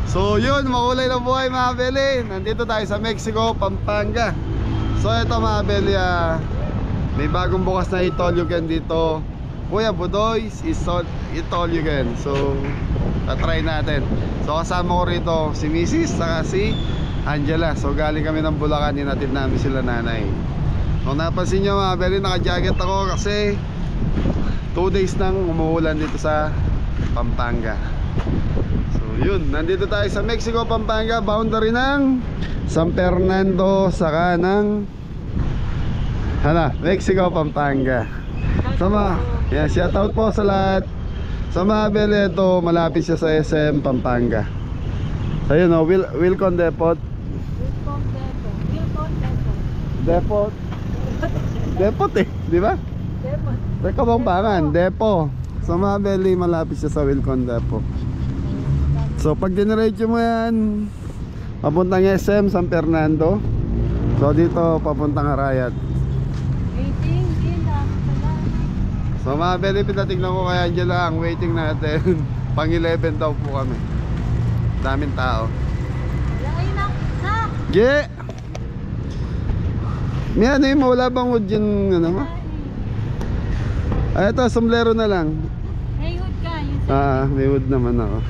So yun, makulay na buhay mga beli. Nandito tayo sa Mexico, Pampanga. So ito mga beli, may bagong bukas na Itolyugan dito. Kuya Budoy's Itolyugan. So tatry natin. So kasama ko rito si Mrs. saka si Angela. So galing kami ng Bulacan, hinatid namin sila nanay. Kung napansin nyo mga beli, naka-jacket ako kasi 2 days nang umuulan dito sa Pampanga. So yun, nandito tayo sa Mexico, Pampanga, boundary ng San Fernando saka ng Mexico, Pampanga. Sama, yan, shout out po sa lahat. Sa mga beli, ito malapit siya sa SM Pampanga. So yun, Wilcon Depot. Depot di ba? Teka bang pangan, Depo. Sa mga beli, malapit siya sa Wilcon Depot. So pag generate mo yan, papuntang SM San Fernando. So dito papuntang Arayat. So mga beli, pinatignan ko kaya Angela ang waiting natin. Pang 11 daw po kami. Daming tao. Ge! May ano yung wala bang wood yun ano mo? Ay ito, sombrero na lang. May wood ka. May wood naman ako.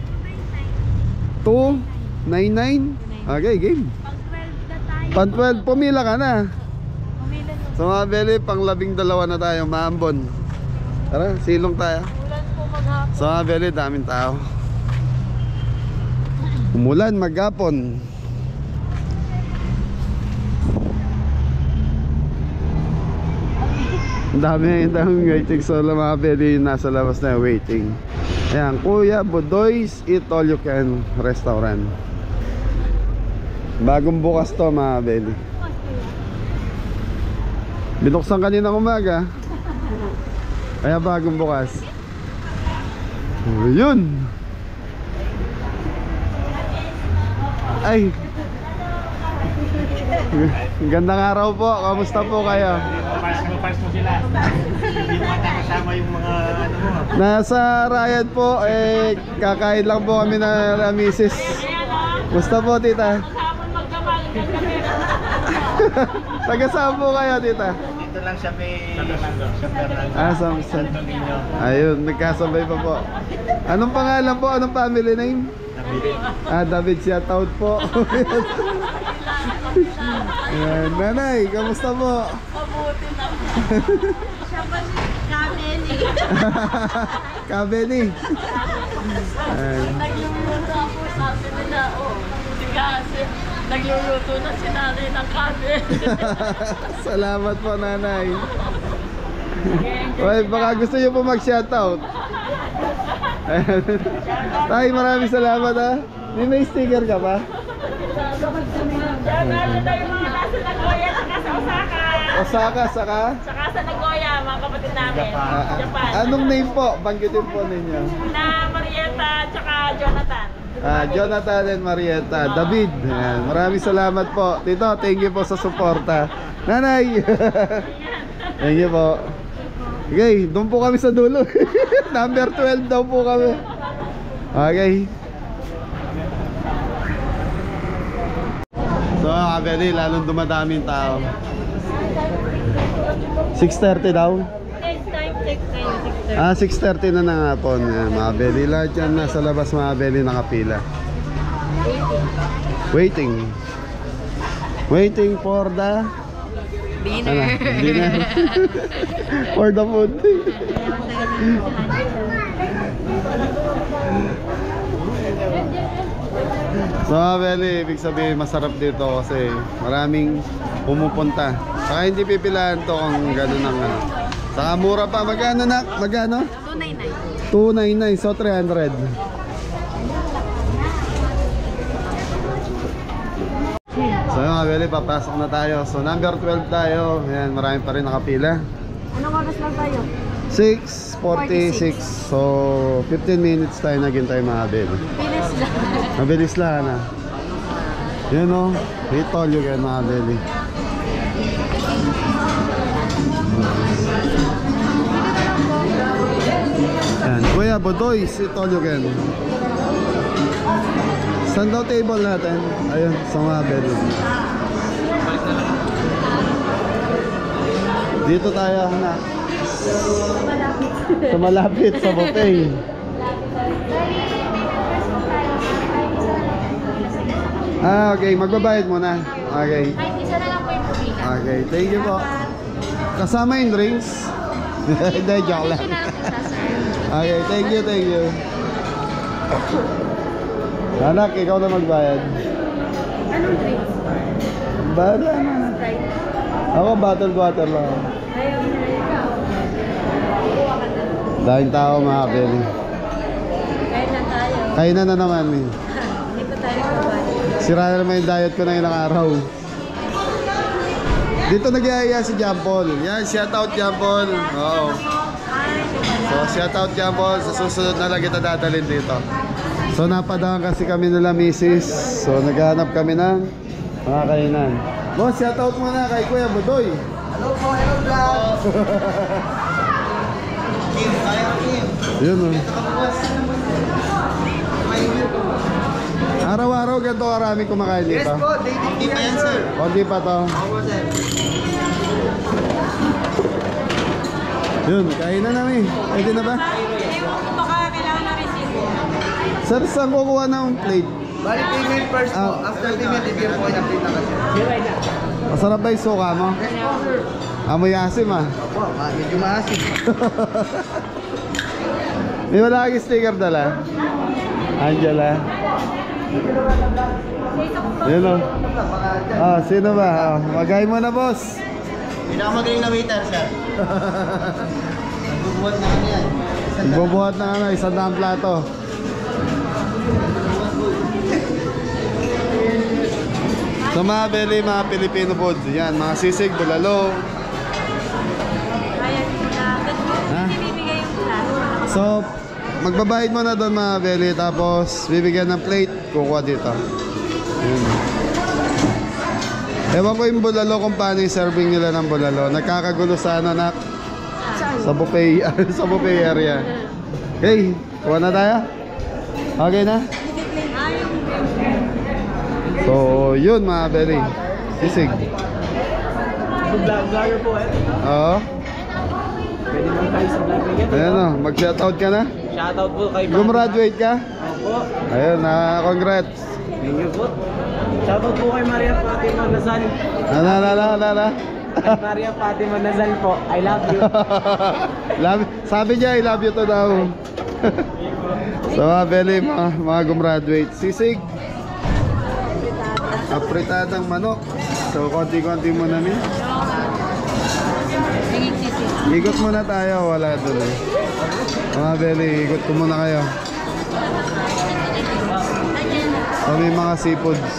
299. Okay, game. Pang 12 na tayo. Pang 12, pumila ka na. Pumila na. So mga beli, pang 12 na tayo, maambon. Tara, silong tayo. Ulan po maghapon. So mga beli, daming tao. Umulan maghapon. Ang daming waiting. So mga beli, nasa labas na waiting. Ayan, Kuya Budoy's Itolyugan Restaurant. Bagong bukas to mga beli. Binuksan kanina umaga. Kaya bagong bukas. Yun. Ay, gandang araw po. Kamusta po kayo? Pass mo sila. Hindi mo kasama yung mga ano mo. Nasa Rayad po, kakain lang po kami na misis. Gusto po tita? Taga saan po kayo tita? Dito lang siya may Fernando. Sa ayun, nagkasabay pa po. Anong pangalan po? Anong family name? David, shout out po. Ayan, nanay, kamusta po? Mabuti na. Siya pa si Kabeli. Kabeli. Nagluluto ako, sabi nila, kasi nagluluto na si nanay ng kabeli. Salamat po nanay. Well, baka gusto nyo po mag-shoutout. Tay, maraming salamat ha. May sticker ka pa? Nasa tayo mga nasa Nagoya, saka sa Osaka. Osaka, saka? Saka sa Nagoya, mga kapatid namin. Japan. Anong name po? Banggitin po ninyo. Na Marietta, tsaka Jonathan. Jonathan and Marietta. David. Ayan. Maraming salamat po. Tito, thank you po sa suporta. Nanay. Thank you po. Okay, doon po kami sa dulo. Number 12 daw po kami. Okay. So, kabeli, lalong dumadaming tao. 6:30 daw? Next time, 6:30. 6:30 na ng hapon. Mga beli, lahat yan nasa labas mga beli nakapila. Waiting for the dinner. For the food. So mga beli, ibig sabihin masarap dito kasi maraming pumupunta. Saka hindi pipilahan to kung gano'n ang ano. Saka mura pa. Magkano na? Magkano? 299. 299. So 300. So mga beli, papasok na tayo. So number 12 tayo. Ayan, marami pa rin nakapila. Anong oras lang tayo? 6:46. So 15 minutes tayo naghintay mga beli. Pilis lang. Mabilis lang na. Yun o, Itolyugan mga beli. Ayan, Kuya Budoy's Itolyugan. Saan daw table natin? Ayun, sa Mabeli. Dito tayo na. Sa malapit sa buffet. Ah, okay. Magbabayad muna. Okay. Kahit isa na lang po yung pumila. Okay, thank you po. Kasama yung drinks? Hindi, joke lang. Isa na lang po sa sir. Okay, thank you, thank you. Anak, ikaw na magbayad. Anong drinks? Bahala na. Sprite. Ako, bottled water lang. Ayaw na ikaw. Dahil tao mga kapili. Kahit na tayo. Kain na naman eh. Hindi ko tayo kumain. Sira na naman yung diet ko na ilang araw. Dito nag-iaya si John Paul. Yan, shout out John Paul. Oo. So, shout out John Paul. Sa susunod na lang kita dadalhin dito. So, napadaan kasi kami nila misis. So, naghahanap kami ng mga kainan. Boss, shout out muna kay Kuya Budoy. Hello po, hello vlog. Kim, kaya Kim. Yun o. Ito ka po, boss. Araw-araw ganito karami kumakain Yes dito. po, dating di pa yan, sir. Konti pa to. Ako, sir. Yun, kain na namin. Pwede na ba? Baka kailangan na receive. Sir, saan kukuha ng plate? Bali payment first po. After payment, bibigyan po kayo ng plate na kasi. Masarap ba yung suka mo? Yes po, sir. Amoy asim ah. Opo, medyo maasim. May wala kang sticker dala? Angela. Yun o. Ah, sino ba? Ah, magay mo na boss. Pinakamagaling na waiter, sir. Nagbubuhat na kami yan. Bubuhat na ano, 100 plato. So mga beli, mga Filipino foods. Yan, mga sisig, bulalo. Kaya Ha? na. Bibigay yung class. So, magbabayad mo na doon mga beli. Tapos, bibigyan ng plate. Kukuha dito. Yun. Ewan ko yung bulalo kung paano yung serving nila ng bulalo. Nagkakagulo sa ano, nak? Sa buffet, sa buffet area. Okay, kuha na tayo? Okay na? So, yun mga beli. Sisig. Vlogger po, Oo. Pwede naman tayo sa vlogger yan. Ayan o, mag-shoutout ka na? Shoutout po kay Gumraduate ka? Opo. Ayun, congrats. Thank you po. Shoutout po kay Maria Fatima Nazal. Kay Maria Fatima Nazal po. I love you. Sabi niya, I love you to daw. So mga beli, mga gumraduate. Sisig. Apritadang manok. So konti-konti mo namin. Ikot muna tayo, wala doon eh. Mga beli, ikot ko muna kayo. So may mga seafoods.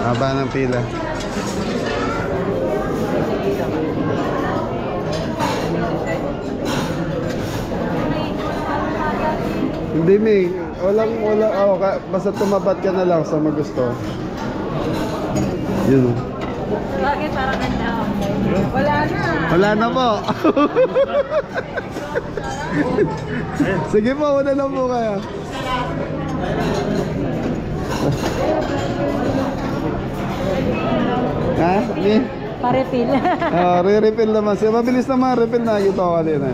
Haba ng pila. Hindi may, wala, basta tumapat ka na lang sa magusto. Yun. Bakit parang ganda ako? Wala na. Wala na po. Sige po, una lang po kayo. Ha? Ni? Pa-refill. Re-refill naman siya. Mabilis naman refill na kita ko kanina.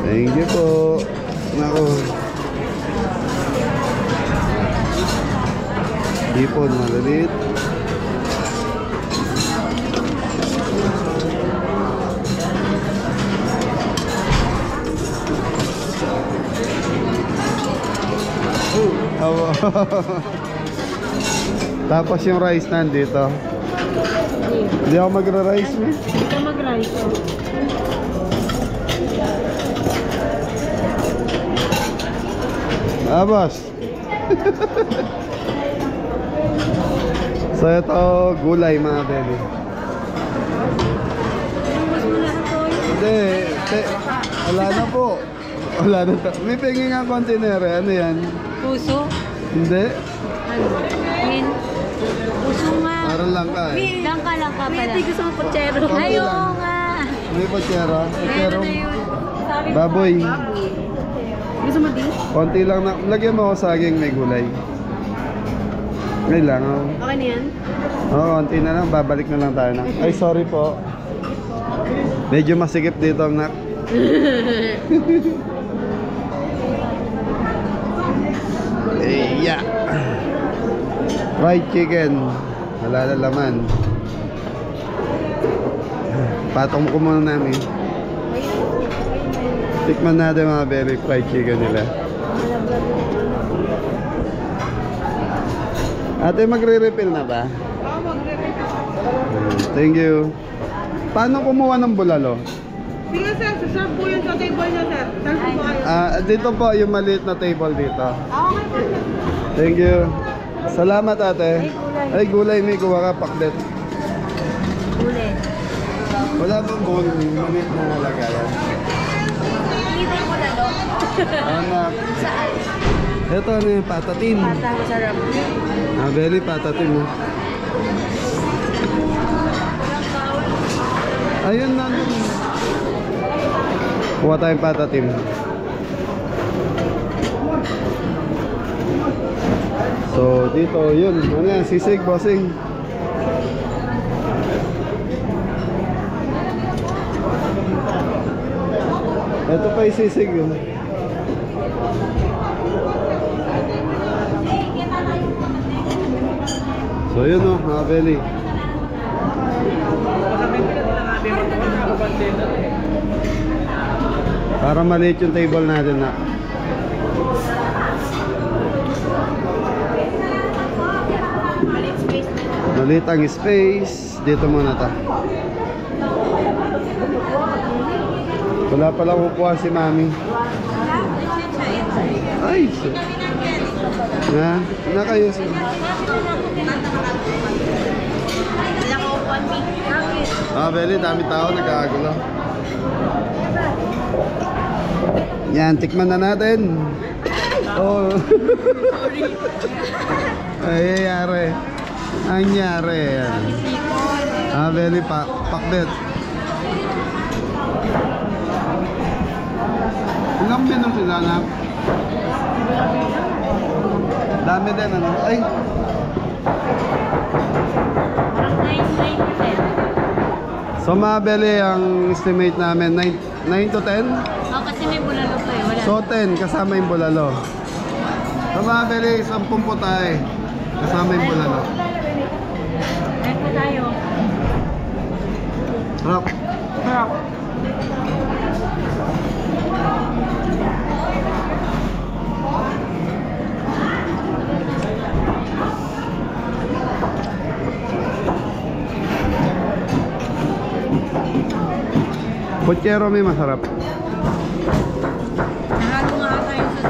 Thank you po. Nako. Hipon, maliit. Tapos yung rice nandito. Hindi ako magra-rice mo. Ito mag-rice. Ah, boss. So ito, gulay mga bebe. Hindi, wala na po. Wala na. May pingin nga container eh. Ano yan? Puso? Hindi. Min? Puso nga. Parang lang ka eh. Lang ka pala. Hindi gusto mo pochero. Okay Ayaw lang. nga. May pochera. Meron na yun. Sabi Baboy. Gusto mo din? Konti lang na. Lagyan mo ako saging may gulay. Ngayon lang. Oh. Okay na yan? Oo, konti na lang. Babalik na lang tayo na. Ay, sorry po. Medyo masikip dito ang nak. Yeah. Fried chicken. Wala na laman. Patong ko muna namin. Tikman natin mga berry fried chicken nila. Ate, magre-refill na ba? Oo, magre-refill. Thank you. Paano kumuha ng bulalo? Sige sir, saserve po yun sa table niya sir. Serve po kayo. Dito po yung maliit na table dito. Okay po sir. Thank you. Salamat ate. Ay, gulay. May kuha ka, pakdet. Uli. Wala bang bowl? Maliit na lagayan. Hindi mo lalo. Anak. Saan? Ito ano yung patatin. Pata, masarap. Very patatin mo. Ayun na. Kuha tayong patatim. So dito yun. Ano yan? Sisig, bossing. Ito pa yung sisig yun. So yun o, mga belly. Para maliit yung table natin na. Maliit ang space. Dito muna ta. Wala pala kukuha si mami. Ay! Na kayo si... Beli, dami tao, nagkakagulo. Yan, tikman na natin. Oh. Ay, yari. Ang yari. Beli, pakbet. Ilang minum sila na? Dami din, ano? Ay! So mga beli, ang estimate namin 9 to 10? Oo, kasi may bulalo po eh. Wala. So 10 kasama yung bulalo. So mga beli, 10 po tayo kasama yung bulalo. Kahit po tayo. Harap. Harap. Puchero may masarap. Nahalo nga tayo sa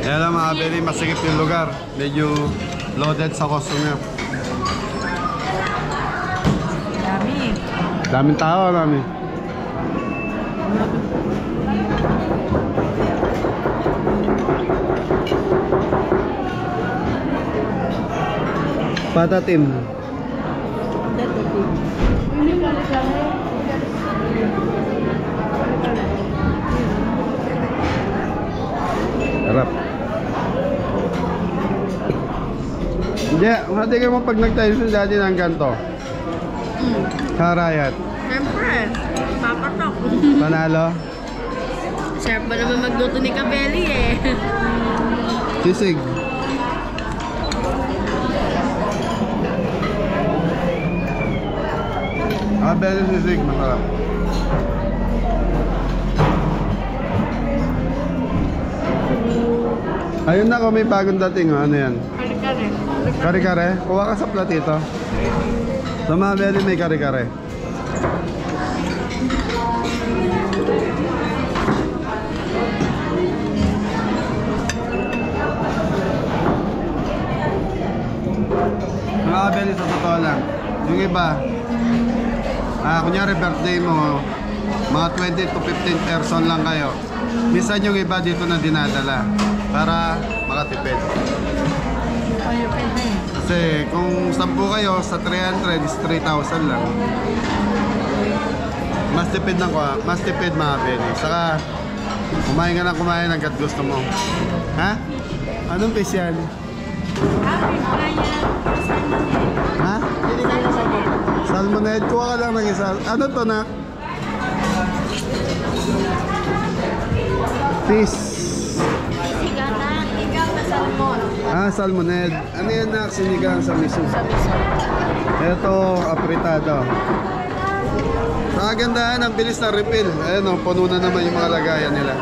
Kaya lang mga beli, masikip yung lugar. Medyo loaded sa customer. dami. Daming tao, dami. Patatim. Harap. Hindi, hati kayo mo pag nagtayo sa dati ng ganito. Karayat. Siyempre, papatok. Panalo. Sarap ba naman magluto ni Kabeli eh. Sisig. Beli sisig, masarap. Ayun na, kung may bagong dating, ano yan? Kare-kare. Kare-kare? Kuha ka sa platito. Sa mga beli may kare-kare. Mga beli, sa totoo lang, yung iba kunyari birthday mo, mga 20 to 15 person lang kayo. Minsan yung iba dito na dinadala para makatipid. Kasi kung 10 kayo sa 300 is 3,000 lang. Mas tipid ng mas tipid mga Benny. Saka kumain ka na kumain hanggat gusto mo. Ha? Anong fish yan? Ha? Salmonid. Kuha ka lang ng isa. Ano to na? Fish. Sinigang na salmon. Salmonid. Ano yan na? Sinigang sa miso. Ito, apritado. Sa kagandahan, ang bilis na refill. Ayan o, puno na naman yung mga lagayan nila.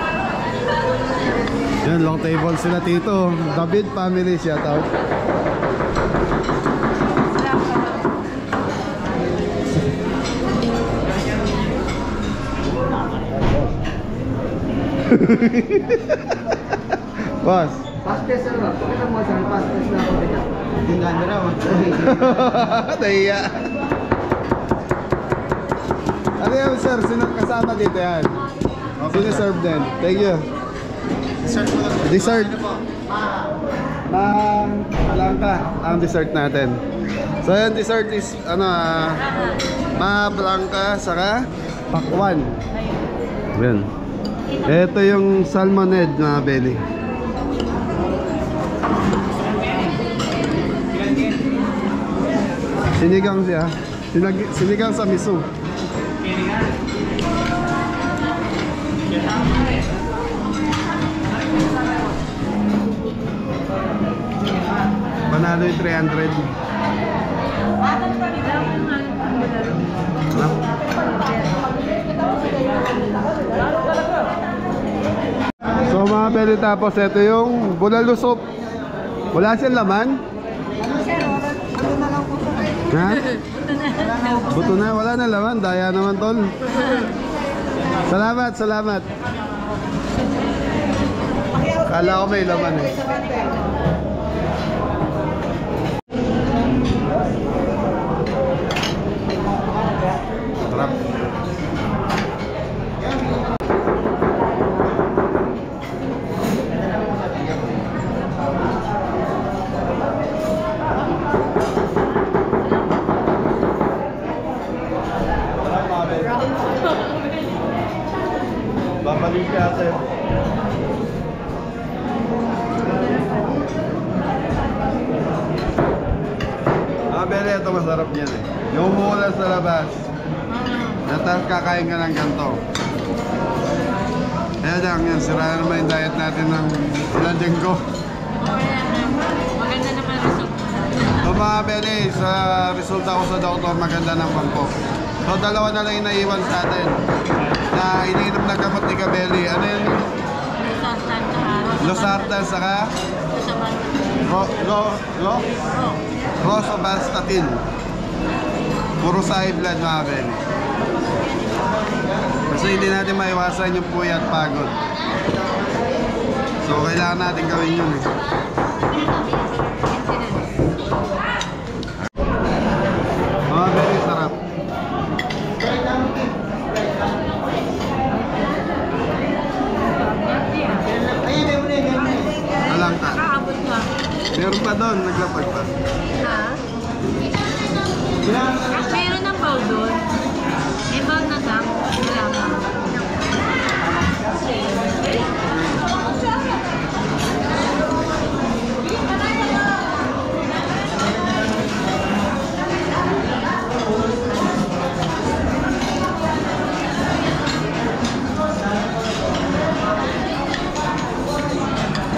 Yan, long table sila tito. David family, shout out. Boss. Pastes sir, pakita mo sir, pastes na ako din. Tingnan mo raw. Nahiya. Ano yan sir? Sino kasama dito yan? Sino serve din? Thank you. Dessert. Blanca ang dessert natin. So yan, dessert is blanca saka pakwan. Yan. Ito yung salmonid na belly. Sinigang siya. Sinigang sa miso. Panalo yung 300. So mga belly, tapos ito yung bulalo soup. Wala siyang laman? Ha? Buto na, wala na laman. Daya naman tol. Salamat, salamat. Kala ko may laman eh. Sarap. Babalik ka ate. Bele, ito masarap yan eh. Yung umuulan sa labas. Tapos kakain ka ng ganito. Kaya lang yan, sira naman yung diet natin ng ilang linggo. Maganda naman result. So mga Bele, sa resulta ko sa doktor, maganda ng pampo. So dalawa na lang yung naiwan sa atin na iniinom na gamot ni Kabeli. Ano yun? Losartan saka? Rosuvastatin. Puro sa high blood mga Bele. Kasi hindi natin maiwasan yung puya at pagod. So kailangan natin gawin yun eh. Mga Bele, sarap. Alangka. Meron pa doon, naglapag pa. Ha? Meron ng bowl doon. May bowl na lang. Wala pa.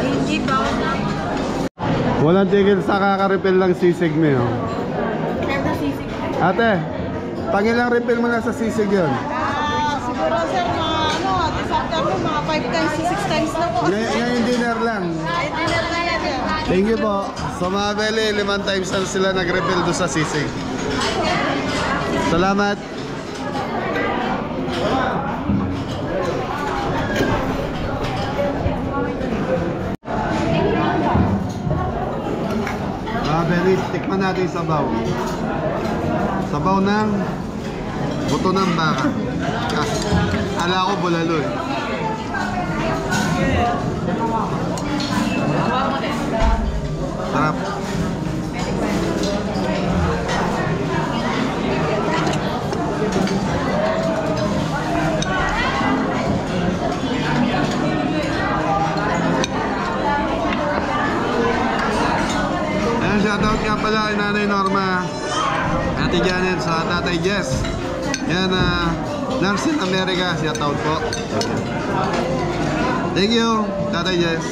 Hindi ba? Walang tigil sa kaka-refill lang sisig mo yun. Ate, pangilang refill mo na sa sisig yun? Siguro sir, this afternoon, mga 5 times to 6 times na po. Ngayon dinner lang. Dinner na yan. Thank you po. So mga Bele, 5 times na sila nag-refill doon sa sisig. Salamat. Mga Bele, tikman natin yung sabaw. Sabaw ng Buto ng baka. Ala ko bulalo eh. Sarap. Ayan, shoutout nga pala kay Nanay Norma, Ate Janet, sa Tatay Jess. Yan, Narsin America, shoutout po. Thank you, Tatay Jess.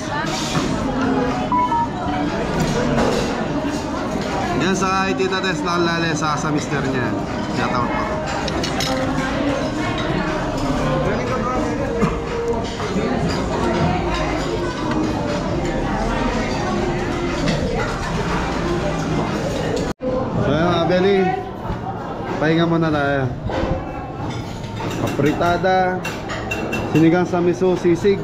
Yan sa kay Tita Tess Lakalale, sa mister niya. Shoutout po. So yun mga Belly, pahinga muna tayo. Apritada, sinigang sa miso, sisig.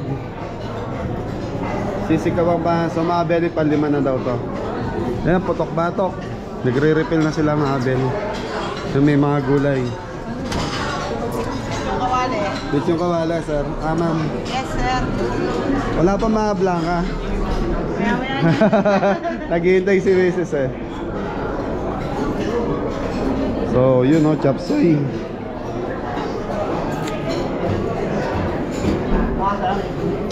Sisig ka bang pa? So mga Belly, panlima na daw to. Ayan, putok-batok. Nagre-refill na sila mga Belly. So may mga gulay. Kawali. Dito yung kawala, sir. Ma'am. Yes, sir. Wala pa mga blanca. Naghihintay si Mrs. eh. So, yun o, chop suey.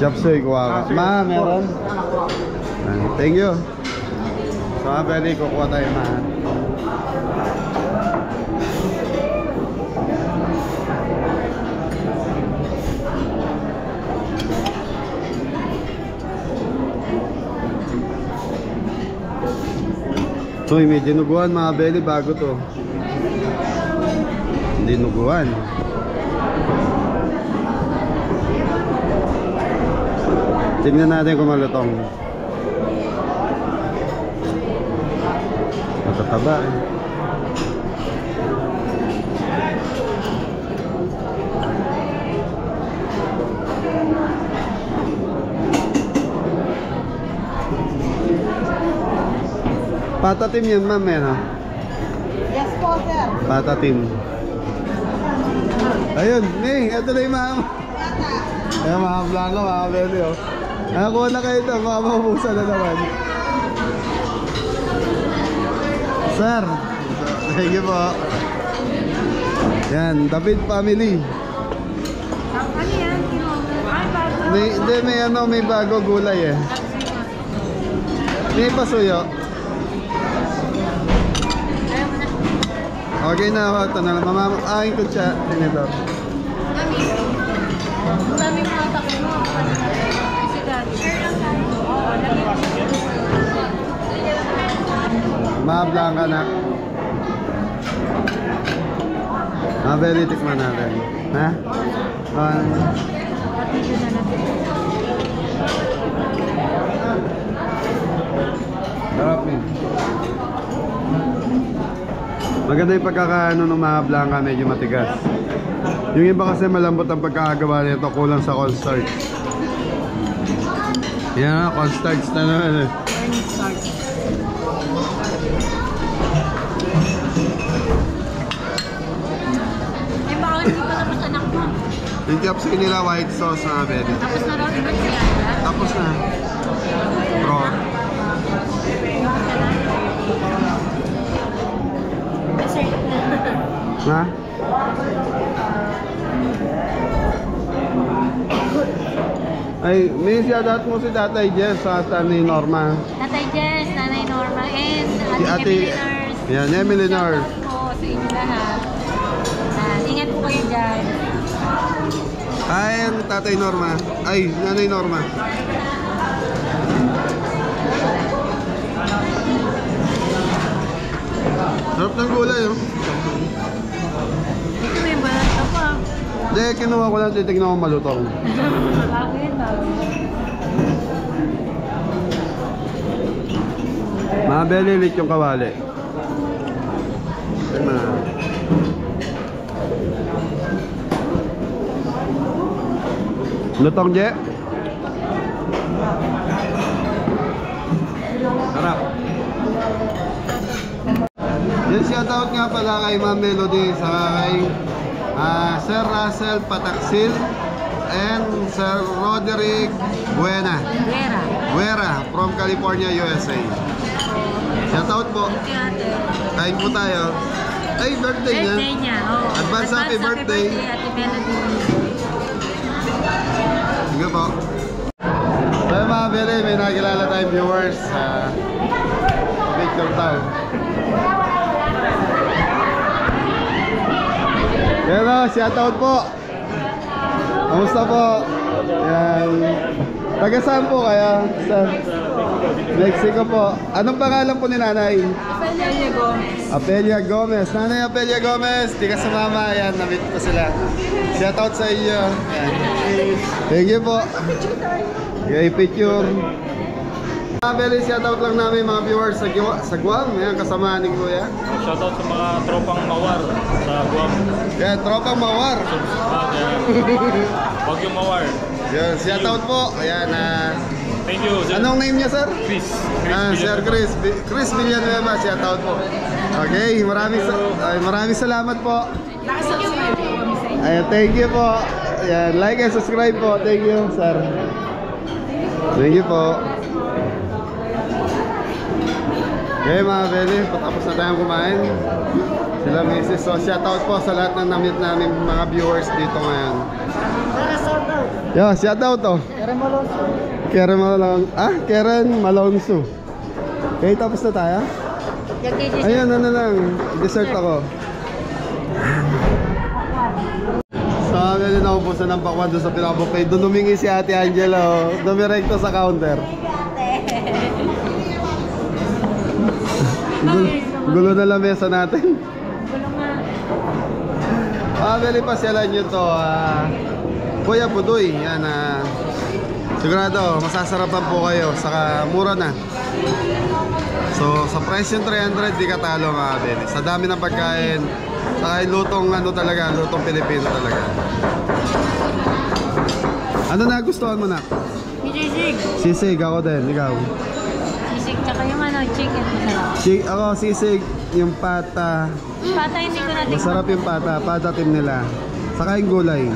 Chop suey, kuha ka. Ma, meron? Thank you. So, Belly, kukuha tayo, ma. So, may dinuguan mga Belly, bago to. Dinuguan. Tignan natin kung malutong. Matataba eh. Patatim yan, ma'am, eh, no? Yes po, sir. Patatim. Ayun, Ning, ito na yung ma'am. Ayan, mga blanco, mga Belly, oh. Nakakuha na kayo ito, mga mabubusan na naman. Sir, thank you po. Yan, David family. Ano yan? Ay, bago. May ano, may bago gulay eh. May pasuyo. Okay na, ito na lang. Mamamain ko siya. Tinidor. Ang dami mga takot mo. Si Daddy. Share lang tayo. Mablang ka na. Mabeli, tikman natin. Ha? Sarap eh. Maganda yung pagkakaano ng mga blanca, medyo matigas. Yung iba kasi malambot ang pagkakagawa nito, kulang sa cornstarch. Yan, cornstarch na naman eh. Cornstarch. Eh, baka hindi pa tapos anak mo. Yung chopsay nila, white sauce na pwede. Tapos na raw, di ba siya? Tapos na. Pro. Ha? Ay, may shoutout mo si Tatay Jess sa Nanay Norma. Tatay Jess, Nanay Norma, and Si Ate Ate, Emily Nurse. yan, Emily Nurse. Shoutout po sa inyo lahat. Ingat po kayo dyan. Ay, ang Tatay Norma. Ay, Nanay Norma. Sarap ng gulay, oh. Ito may balat ka pa. Hindi, kinuha ko lang, titignan ko malutong. Bakit? Mga belilit yung kawali. Tignan na. Lutong, Je? Sarap. Yan, shoutout nga pala kay Ma'am Melody sa kay Sir Russell Pataksil and Sir Roderick Guerra. Guerra from California, USA. Shout out po. Thank you, ate. Kain po tayo. Ay, birthday niya. Birthday niya, oh. Advance happy birthday. Ate Melody. Sige po. So yung mga bili, may nakilala tayong viewers. Picture tayo. Yan o, shout out po. Kamusta po? Yan. Taga saan po kayo? Sa Mexico po. Anong pangalan po ni nanay? Apelia Gomez. Nanay Apelia Gomez, di ka sumama. Yan, na-meet ko sila. Shout out sa inyo. Yan. Thank you po. Okay, picture. Beli, shout out lang namin mga viewers sa Guam. Yan, kasama ni Kuya. Shoutout sa mga tropang mawar sa Guam. Yan, tropang mawar. Huwag yung mawar. Yan, shout out po. Ayan, Thank you, sir. anong name niya, sir? Chris. Sir Chris Villanueva, shout out po. Okay, maraming salamat po. Ayan, thank you po. Ayan, like and subscribe po. Thank you, sir. Thank you po. Okay mga beli, patapos na tayong kumain. Sila misis. So shout out po sa lahat ng na-meet namin mga viewers dito ngayon. Yo, shout out to. Karen Malonzo. Okay, tapos na tayo? Ayun, ano lang. Dessert ako. So, beli na ubusan ng pakwan doon sa pinaka-buffet. Doon humingi si Ate Angela. Dumirekto sa counter. Gulo na lamesa natin. Beli pasyalan nyo to. Kuya Budoy. Yan, sigurado masasarapan po kayo. Saka mura na. So sa price yung 300, di ka talo mga beli. Sa dami ng pagkain. Saka lutong ano talaga, lutong Pilipino talaga. Ano na gustuhan mo na? Sisig. Sisig, ako din. Ikaw? Sisig, tsaka yung chicken. Ako sisig, yung pata. Pata hindi ko natin. Masarap yung pata, pata team nila. Saka yung gulay.